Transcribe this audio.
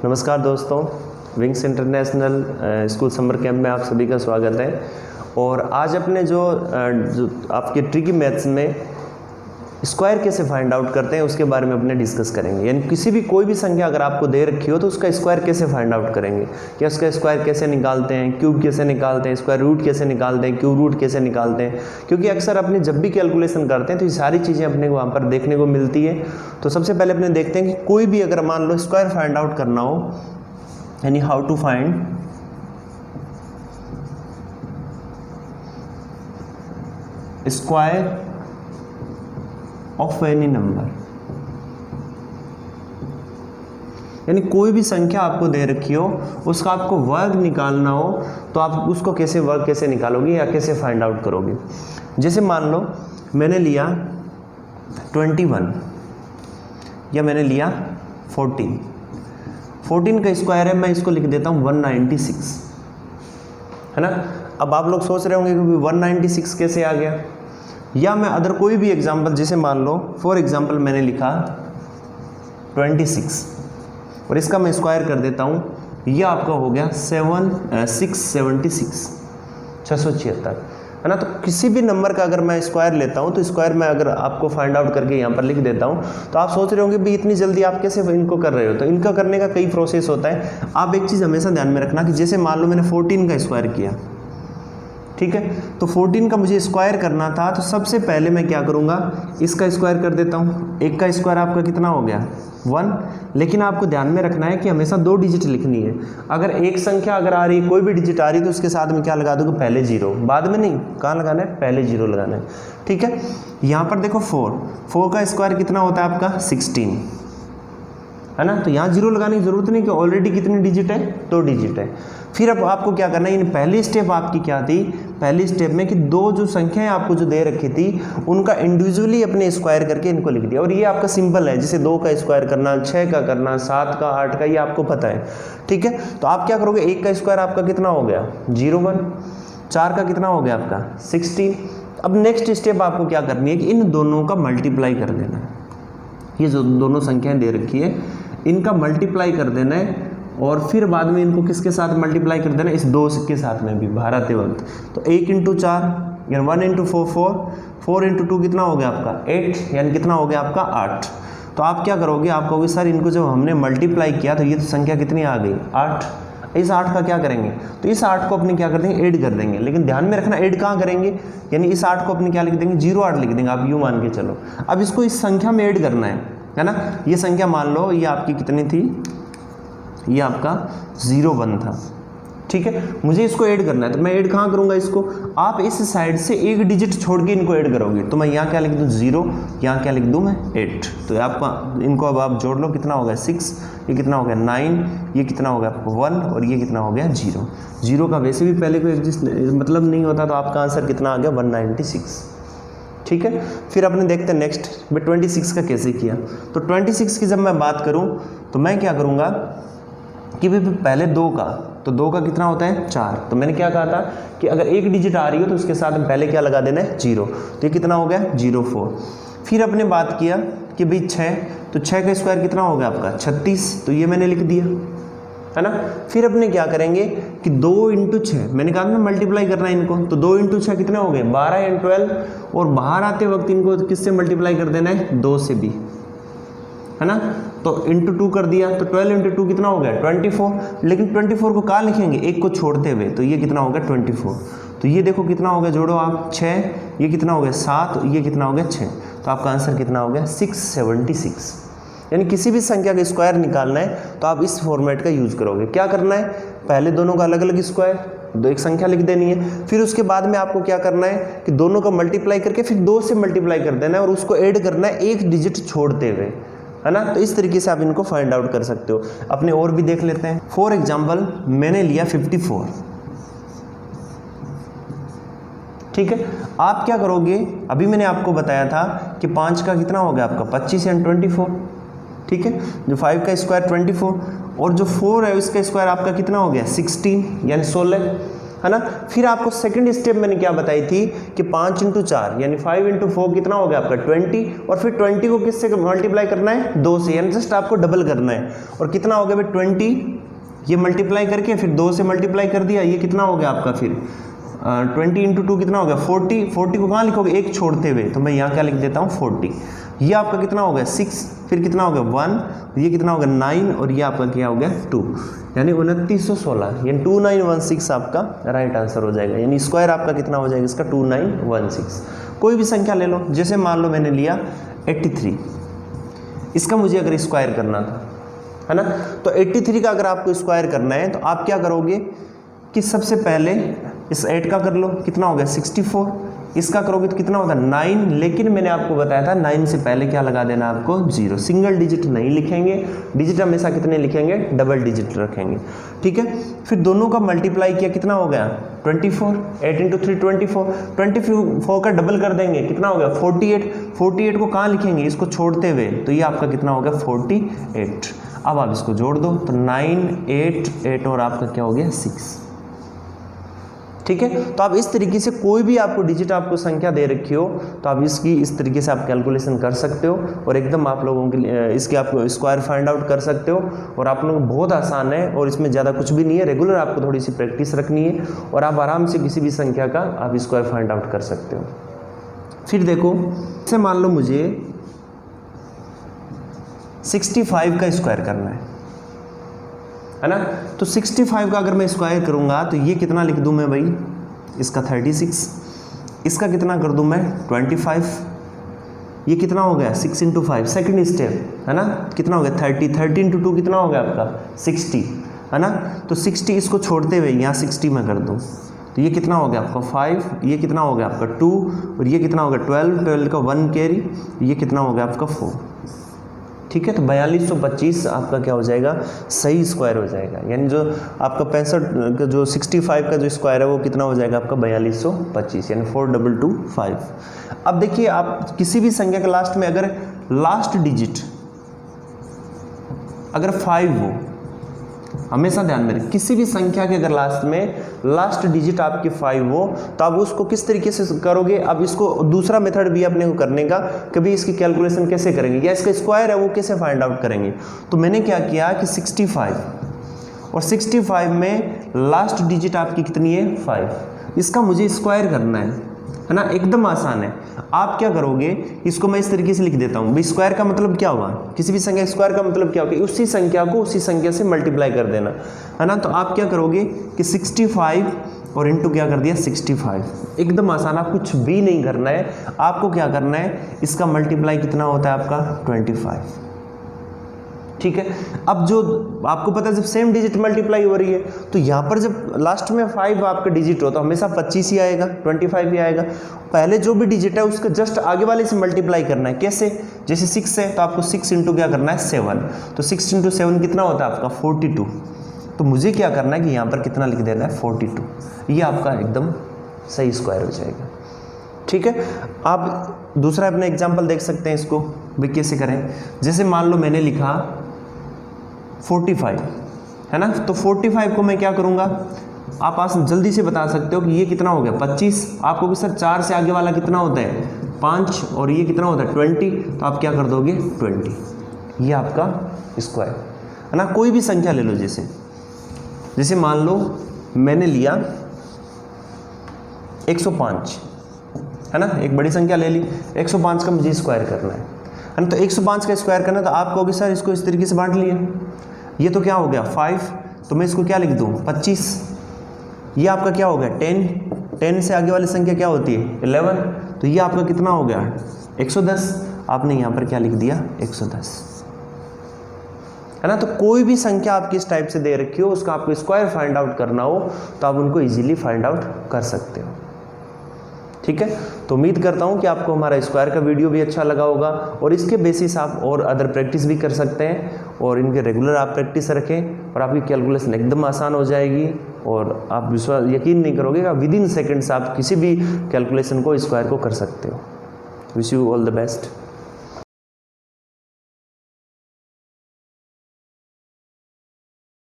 नमस्कार दोस्तों, wings international school summer camp में आप सभी का स्वागत है। और आज अपने जो आपके ट्रिकी मैथ्स में स्क्वायर कैसे फाइंड आउट करते हैं उसके बारे में अपने डिस्कस करेंगे। यानी किसी भी कोई भी संख्या अगर आपको दे रखी हो तो उसका स्क्वायर कैसे फाइंड आउट करेंगे, या उसका स्क्वायर कैसे निकालते हैं, क्यूब कैसे निकालते हैं, स्क्वायर रूट कैसे निकालते हैं, क्यूब रूट कैसे निकालते हैं। क्योंकि अक्सर अपने जब भी कैलकुलेशन करते हैं तो ये सारी चीज़ें अपने को वहाँ पर देखने को मिलती है। तो सबसे पहले अपने देखते हैं कि कोई भी अगर मान लो स्क्वायर फाइंड आउट करना हो, यानी how to find square of any number. यानी कोई भी संख्या आपको दे रखी हो उसका आपको वर्ग निकालना हो तो आप उसको वर्ग कैसे निकालोगे या कैसे फाइंड आउट करोगे। जैसे मान लो मैंने लिया 21 या मैंने लिया 14 का स्क्वायर है, मैं इसको लिख देता हूँ 196, है ना। अब आप लोग सोच रहे होंगे कि 196 कैसे आ गया। या मैं अदर कोई भी एग्जांपल, जैसे मान लो फॉर एग्जांपल मैंने लिखा 26 और इसका मैं स्क्वायर कर देता हूँ, यह आपका हो गया 676, है ना। तो किसी भी नंबर का अगर मैं स्क्वायर लेता हूँ तो स्क्वायर में अगर आपको फाइंड आउट करके यहाँ पर लिख देता हूँ तो आप सोच रहे होंगे भी इतनी जल्दी आप कैसे इनको कर रहे हो। तो इनका करने का कई प्रोसेस होता है। आप एक चीज़ हमेशा ध्यान में रखना कि जैसे मान लो मैंने 14 का स्क्वायर किया, ठीक है, तो 14 का मुझे स्क्वायर करना था तो सबसे पहले मैं क्या करूँगा, इसका स्क्वायर कर देता हूँ। एक का स्क्वायर आपका कितना हो गया 1, लेकिन आपको ध्यान में रखना है कि हमेशा 2 डिजिट लिखनी है। अगर एक संख्या अगर आ रही है, कोई भी डिजिट आ रही है तो उसके साथ में क्या लगा दोगे, पहले 0, बाद में नहीं। कहाँ लगाना है, पहले 0 लगाना है, ठीक है। यहाँ पर देखो 4 का स्क्वायर कितना होता है आपका 16, है ना। तो यहाँ 0 लगाने की जरूरत नहीं कि ऑलरेडी कितनी डिजिट है, 2 डिजिट है। फिर अब आपको क्या करना है, पहली स्टेप आपकी क्या थी, पहली स्टेप में कि 2 जो संख्याएं आपको जो दे रखी थी उनका इंडिविजुअली अपने स्क्वायर करके इनको लिख दिया। और ये आपका सिंपल है, जैसे 2 का स्क्वायर करना, 6 का करना, 7 का, 8 का, ये आपको पता है, ठीक है। तो आप क्या करोगे, 1 का स्क्वायर आपका कितना हो गया 01, 4 का कितना हो गया आपका 16। अब नेक्स्ट स्टेप आपको क्या करनी है कि इन दोनों का मल्टीप्लाई कर देना है। ये जो दोनों संख्याएं दे रखी है इनका मल्टीप्लाई कर देना है और फिर बाद में इनको किसके साथ मल्टीप्लाई कर देना है, इस 2 के साथ में भी बाहर आते वक्त। तो 1 × 4 यानी 1 × 4 4 × 2 कितना हो गया आपका 8, यानी कितना हो गया आपका 8। तो आप क्या करोगे, आप कहोगे सर इनको जब हमने मल्टीप्लाई किया तो ये तो संख्या कितनी आ गई 8। इस 8 का क्या करेंगे, तो इस 8 को अपने क्या कर देंगे, ऐड कर देंगे। लेकिन ध्यान में रखना ऐड कहाँ करेंगे, यानी इस 8 को अपने क्या लिख देंगे 08 लिख देंगे, आप यूँ मान के चलो। अब इसको इस संख्या में ऐड करना है ना। ये संख्या मान लो ये आपकी कितनी थी, ये आपका 01 था, ठीक है। मुझे इसको ऐड करना है तो मैं ऐड कहाँ करूँगा इसको, आप इस साइड से एक डिजिट छोड़ के इनको ऐड करोगे। तो मैं यहाँ क्या लिख दूँ 0, यहाँ क्या लिख दूँ मैं 8। तो आपका इनको अब आप जोड़ लो, कितना हो गया 6, ये कितना हो गया 9, ये कितना हो गया आपको 1 और ये कितना हो गया 0 का वैसे भी पहले कोई एग्जिस्ट मतलब नहीं होता। तो आपका आंसर कितना आ गया 196, ठीक है। फिर अपने देखते हैं नेक्स्ट मैं 26 का कैसे किया। तो 26 की जब मैं बात करूँ तो मैं क्या करूँगा कि भाई पहले 2 का, तो 2 का कितना होता है 4। तो मैंने क्या कहा था कि अगर एक डिजिट आ रही हो तो उसके साथ में पहले क्या लगा देना है 0। तो ये कितना हो गया 04। फिर अपने बात किया कि भाई 6, तो 6 का स्क्वायर कितना हो गया आपका 36, तो ये मैंने लिख दिया, है ना। फिर अपने क्या करेंगे कि 2 × 6, मैंने कहा ना मल्टीप्लाई करना है इनको, तो 2 × 6 कितने हो गए 12 × 12, और बाहर आते वक्त इनको किससे मल्टीप्लाई कर देना है 2 से भी, है ना। तो × 2 कर दिया, तो 12 × 2 कितना हो गया 24। लेकिन 24 को कहाँ लिखेंगे, एक को छोड़ते हुए, तो ये कितना हो गया 24। तो ये देखो कितना हो गया, जोड़ो आप 6, ये कितना हो गया 7, ये कितना हो गया 6। तो आपका आंसर कितना हो गया 676। यानी किसी भी संख्या का स्क्वायर निकालना है तो आप इस फॉर्मेट का यूज करोगे। क्या करना है, पहले दोनों का अलग अलग स्क्वायर, एक संख्या लिख देनी है। फिर उसके बाद में आपको क्या करना है कि दोनों का मल्टीप्लाई करके फिर 2 से मल्टीप्लाई कर देना है और उसको ऐड करना है एक डिजिट छोड़ते हुए, है ना। तो इस तरीके से आप इनको फाइंड आउट कर सकते हो। अपने और भी देख लेते हैं। फॉर एग्जाम्पल मैंने लिया 54, ठीक है। आप क्या करोगे, अभी मैंने आपको बताया था कि 5 का कितना हो गया आपका 25 एंड 24, ठीक है। जो 5 का स्क्वायर 24 और जो 4 है उसका स्क्वायर आपका कितना हो गया 16 यानी 16, है ना। फिर आपको सेकंड स्टेप मैंने क्या बताई थी कि 5 × 4 यानी 5 × 4 कितना हो गया आपका 20, और फिर 20 को किससे मल्टीप्लाई करना है 2 से, यानी जस्ट आपको डबल करना है। और कितना हो गया भाई 20, ये मल्टीप्लाई करके फिर 2 से मल्टीप्लाई कर दिया, ये कितना हो गया आपका फिर 20 × 2 कितना हो गया 40। 40 को कहाँ लिखोगे, एक छोड़ते हुए, तो मैं यहाँ क्या लिख देता हूँ 40। ये आपका कितना हो गया 6, फिर कितना हो गया 1, ये कितना हो गया 9, और ये आपका क्या हो गया 2, यानी 2916, यानी 2916 आपका राइट आंसर हो जाएगा। यानी स्क्वायर आपका कितना हो जाएगा इसका 2916। कोई भी संख्या ले लो, जैसे मान लो मैंने लिया 83, इसका मुझे अगर स्क्वायर करना था, है ना, तो 83 का अगर आपको स्क्वायर करना है तो आप क्या करोगे कि सबसे पहले इस 8 का कर लो, कितना हो गया 64, इसका करोगे तो कितना होगा 9, लेकिन मैंने आपको बताया था 9 से पहले क्या लगा देना आपको 0, सिंगल डिजिट नहीं लिखेंगे, डिजिट हमेशा कितने लिखेंगे डबल डिजिट रखेंगे, ठीक है। फिर दोनों का मल्टीप्लाई किया, कितना हो गया 24, 8 × 3 24, 24 का डबल कर देंगे, कितना हो गया 48, 48 को कहाँ लिखेंगे इसको छोड़ते हुए, तो ये आपका कितना हो गया 48। अब आप इसको जोड़ दो तो 9, 8, 8 और आपका क्या हो गया 6, ठीक है। तो आप इस तरीके से कोई भी आपको डिजिट आपको संख्या दे रखी हो तो आप इसकी इस तरीके से आप कैलकुलेशन कर सकते हो, और एकदम आप लोगों के लिए इसके आप स्क्वायर फाइंड आउट कर सकते हो, और आप लोगों को बहुत आसान है, और इसमें ज़्यादा कुछ भी नहीं है, रेगुलर आपको थोड़ी सी प्रैक्टिस रखनी है, और आप आराम से किसी भी संख्या का आप स्क्वायर फाइंड आउट कर सकते हो। फिर देखो, जैसे मान लो मुझे 65 का स्क्वायर करना है ना, तो 65 का अगर मैं स्क्वायर करूंगा तो ये कितना लिख दूं मैं भाई, इसका 36, इसका कितना कर दूं मैं 25, ये कितना हो गया 6 × 5, सेकंड स्टेप है ना, कितना हो गया 30, 30 × 2 कितना हो गया आपका 60, है ना। तो 60 इसको छोड़ते हुए यहाँ 60 में कर दूं, तो ये कितना हो गया आपका 5, ये कितना हो गया आपका 2, और ये कितना हो गया 12, 12 का 1 कैरी, ये कितना हो गया आपका 4, ठीक है। तो 4225 आपका क्या हो जाएगा सही स्क्वायर हो जाएगा, यानी जो आपका 65 का जो 65 का जो स्क्वायर है वो कितना हो जाएगा आपका 4225, यानी 4225। अब देखिए, आप किसी भी संख्या के लास्ट में अगर लास्ट डिजिट अगर 5 हो, हमेशा ध्यान में रखें, किसी भी संख्या के अगर लास्ट डिजिट आपकी 5 हो तो आप उसको किस तरीके से करोगे। अब इसको दूसरा मेथड भी अपने को करने का, कभी इसकी कैलकुलेशन कैसे करेंगे या इसका स्क्वायर है वो कैसे फाइंड आउट करेंगे। तो मैंने क्या किया कि 65 और 65 में लास्ट डिजिट आपकी कितनी है 5, इसका मुझे स्क्वायर करना है ना, एकदम आसान है। आप क्या करोगे, इसको मैं इस तरीके से लिख देता हूँ, भाई स्क्वायर का मतलब क्या होगा, किसी भी संख्या स्क्वायर का मतलब क्या होगा, उसी संख्या को उसी संख्या से मल्टीप्लाई कर देना, है ना। तो आप क्या करोगे कि 65 और इंटू क्या कर दिया 65, एकदम आसान, आप कुछ भी नहीं करना है, आपको क्या करना है, इसका मल्टीप्लाई कितना होता है आपका 25, ठीक है। अब जो आपको पता है जब सेम डिजिट मल्टीप्लाई हो रही है तो यहाँ पर जब लास्ट में 5 आपका डिजिट हो तो हमेशा 25 ही आएगा, 25 ही आएगा। पहले जो भी डिजिट है उसका जस्ट आगे वाले से मल्टीप्लाई करना है, कैसे, जैसे 6 है तो आपको 6 इंटू क्या करना है 7, तो 6 × 7 कितना होता है आपका 42, तो मुझे क्या करना है कि यहाँ पर कितना लिख देना है 42, ये आपका एकदम सही स्क्वायर हो जाएगा, ठीक है। आप दूसरा अपना एग्जाम्पल देख सकते हैं, इसको भी कैसे करें। जैसे मान लो मैंने लिखा 45, है ना, तो 45 को मैं क्या करूँगा, आप आज जल्दी से बता सकते हो कि ये कितना हो गया 25, आपको कि सर 4 से आगे वाला कितना होता है 5, और ये कितना होता है 20, तो आप क्या कर दोगे 20, ये आपका स्क्वायर, है ना। कोई भी संख्या ले लो, जैसे मान लो मैंने लिया 105, है ना, एक बड़ी संख्या ले ली, 105 का मुझे स्क्वायर करना है ना, तो 105 का स्क्वायर करना है, तो आप कहोगे सर इसको इस तरीके से बांट लिए, ये तो क्या हो गया 5, तो मैं इसको क्या लिख दूँ 25, ये आपका क्या हो गया 10, 10 से आगे वाली संख्या क्या होती है 11, तो ये आपका कितना हो गया 110, आपने यहाँ पर क्या लिख दिया 110, है ना। तो कोई भी संख्या आपकी इस टाइप से दे रखी हो, उसका आपको स्क्वायर फाइंड आउट करना हो तो आप उनको इजीली फाइंड आउट कर सकते हो, ठीक है। तो उम्मीद करता हूँ कि आपको हमारा स्क्वायर का वीडियो भी अच्छा लगा होगा, और इसके बेसिस आप और अदर प्रैक्टिस भी कर सकते हैं, और इनके रेगुलर आप प्रैक्टिस रखें और आपकी कैलकुलेशन एकदम आसान हो जाएगी, और आप विश्वास यकीन नहीं करोगे कि विदिन सेकेंड्स आप किसी भी कैलकुलेशन को स्क्वायर को कर सकते हो। Wish you all the best.